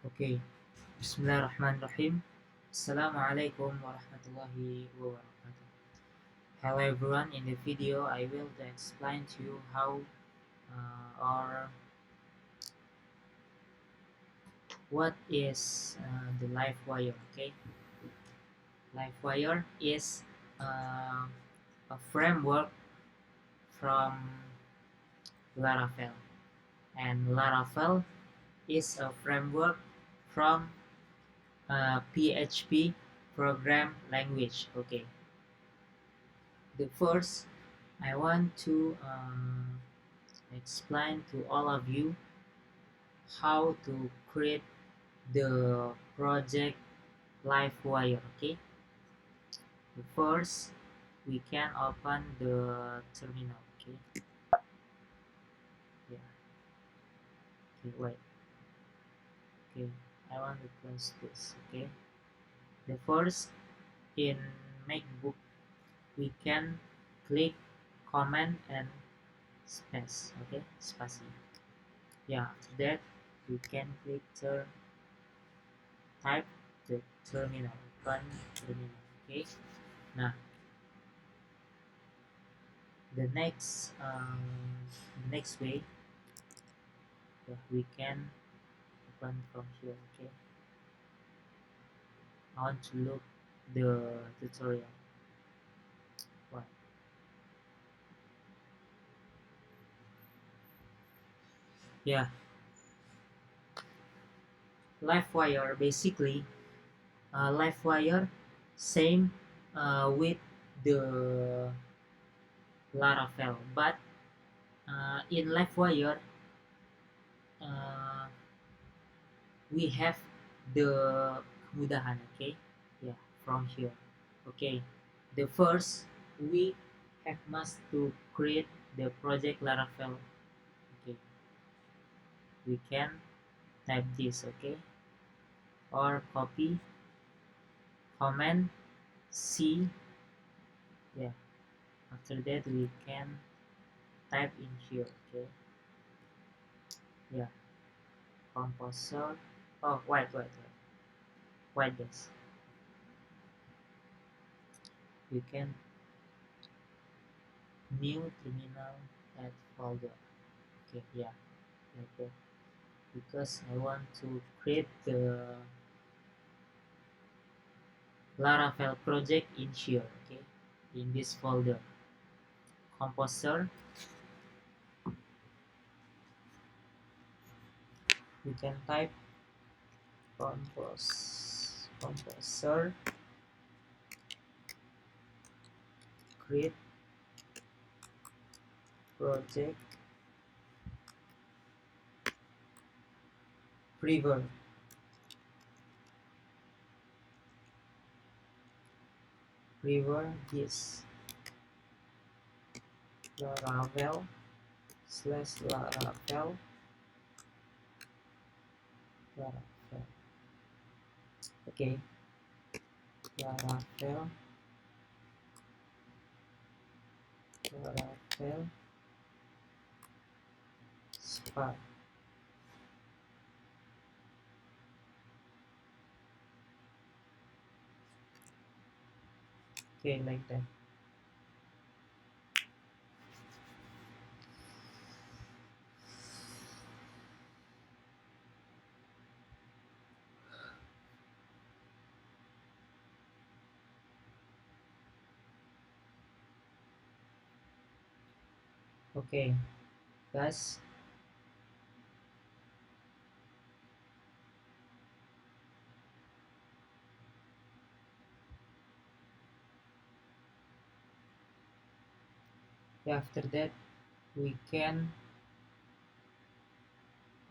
Okay, Bismillahirrahmanirrahim. Assalamualaikum warahmatullahi wabarakatuh. Hello everyone, in the video I will explain to you how or what is the livewire. Okay, livewire is uh, a framework from Laravel, and Laravel is a framework from PHP program language. Okay, the first I want to explain to all of you how to create the project livewire. Okay, first we can open the terminal. Okay, yeah, okay, wait, okay, I want to close this. Okay, the first, in MacBook we can click command and space. Okay, space. Yeah, after that we can click type the terminal, run terminal. Okay, now the next way, yeah, we can open from here. Okay, I want to look the tutorial. What? Yeah, livewire basically, livewire same with the Laravel, but in livewire uh, we have the kemudahan. Okay, yeah, from here. Okay, the first, we have must to create the project Laravel. Okay, we can type this. Okay, or copy command C. Yeah, after that we can type in here. Okay, yeah, composer. Oh, wait, guys, we can new terminal add folder. Okay, yeah, like that, because I want to create the Laravel project in here. Okay, in this folder, composer, we can type composer create project prever. Prever is Laravel slash Laravel. Okay, Laravel spark. Okay, like that. Okay, guys, after that we can,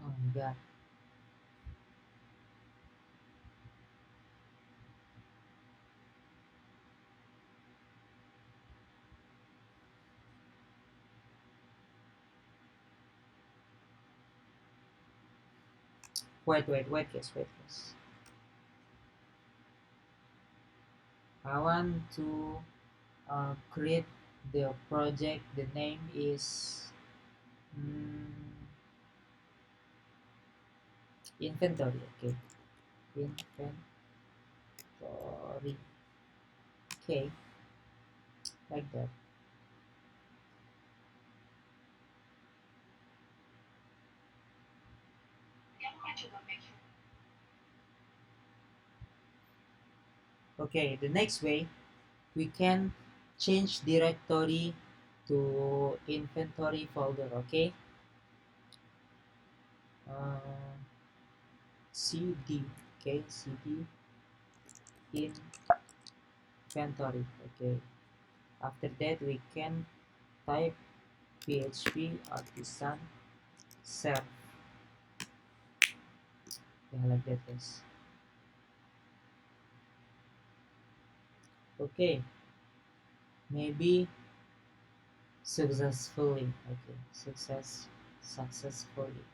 oh my god, wait, guys. I want to create the project. The name is inventory. Okay, inventory. Okay, like that. Okay, the next way we can change directory to inventory folder. Okay, uh, cd. Okay, cd inventory. Okay, after that we can type php artisan serve. Yeah, like that, guys. Okay, maybe successfully. Okay, successfully.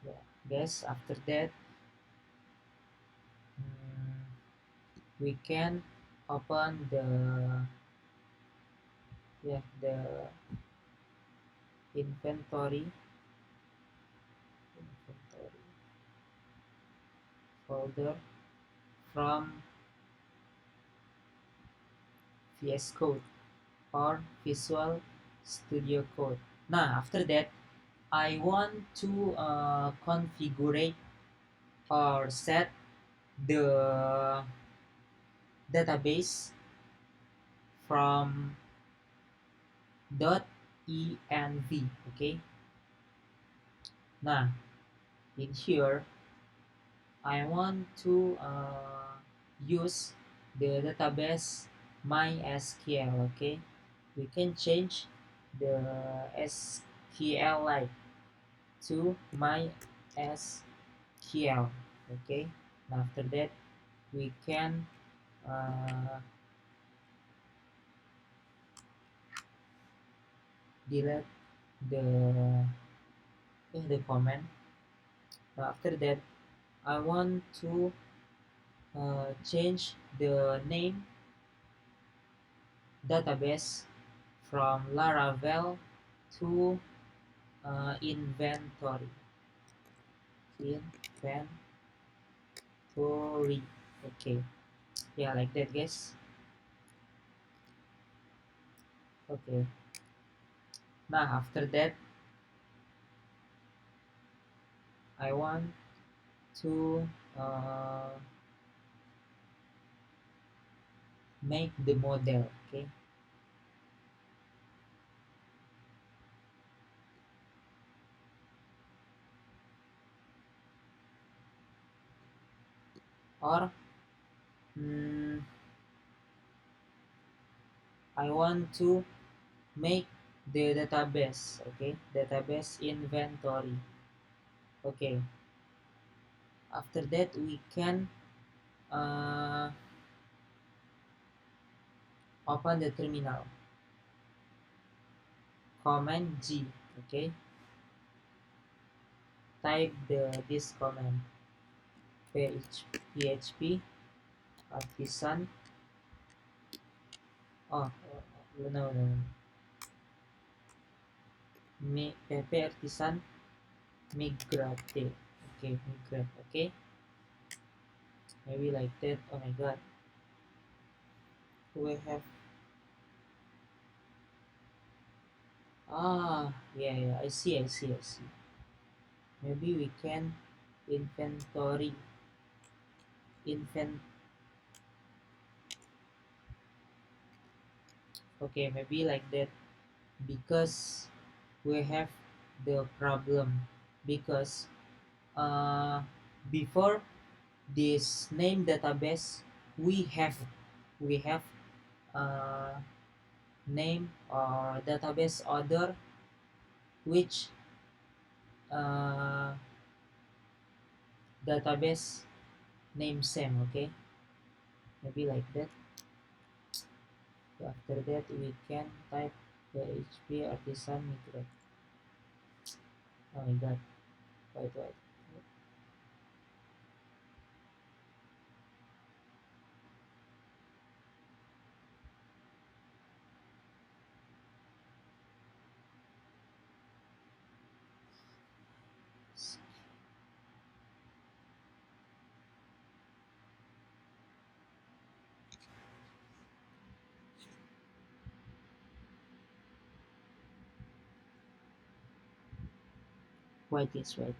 Yeah, guys. After that, mm, we can open the inventory folder from VS Code or Visual Studio Code. Now, after that, I want to configure or set the database from .env. Okay. Now, in here, I want to use the database MySQL. Okay, we can change the SQLite to MySQL. Okay, and after that we can uh, delete the command. After that, I want to change the name database from Laravel to inventory. Okay, yeah, like that, guys. Okay, now after that I want to uh, make the model. Okay, or mm, I want to make the database. Okay, database inventory. Okay, after that we can uh, open the terminal, command G. Okay, type this command, php artisan. Oh, no. PP artisan migrate. Okay, migrate. Okay, maybe like that. Oh my god, we have yeah, I see. Maybe we can inventory invent. Okay, maybe like that, because we have the problem, because uh before this name database we have uh name or database order which uh database name same. Okay, maybe like that. So after that we can type the HP artisan migrate. Oh my god, wait. White is right.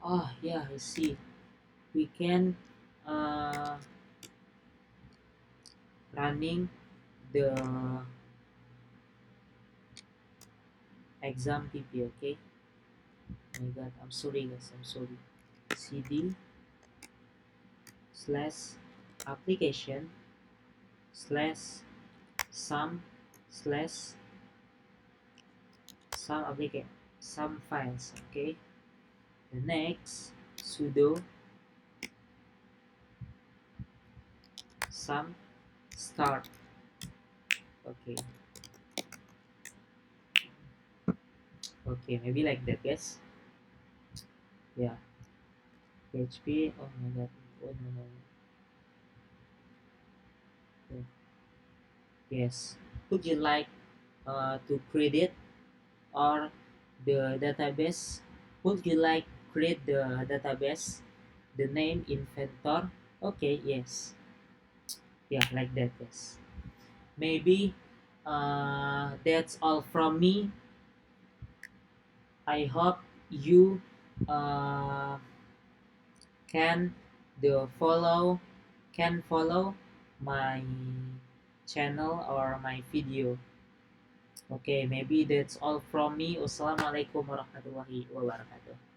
Oh yeah, I see. We can uh, running the exam PP. Okay. Oh my God, I'm sorry guys. I'm sorry. CD slash application slash some slash some application some files. Okay. The next sudo some start. Okay. Okay, maybe like that, guys. Yeah. PHP. Oh my God. Oh no no. No. Yes. Would you like to create it or the database? Would you like create the database? The name inventor? Okay, yes. Yeah, like that, yes. Maybe that's all from me. I hope you uh, can the follow can follow my channel or my video. Okay, maybe that's all from me. Wassalamualaikum warahmatullahi wabarakatuh.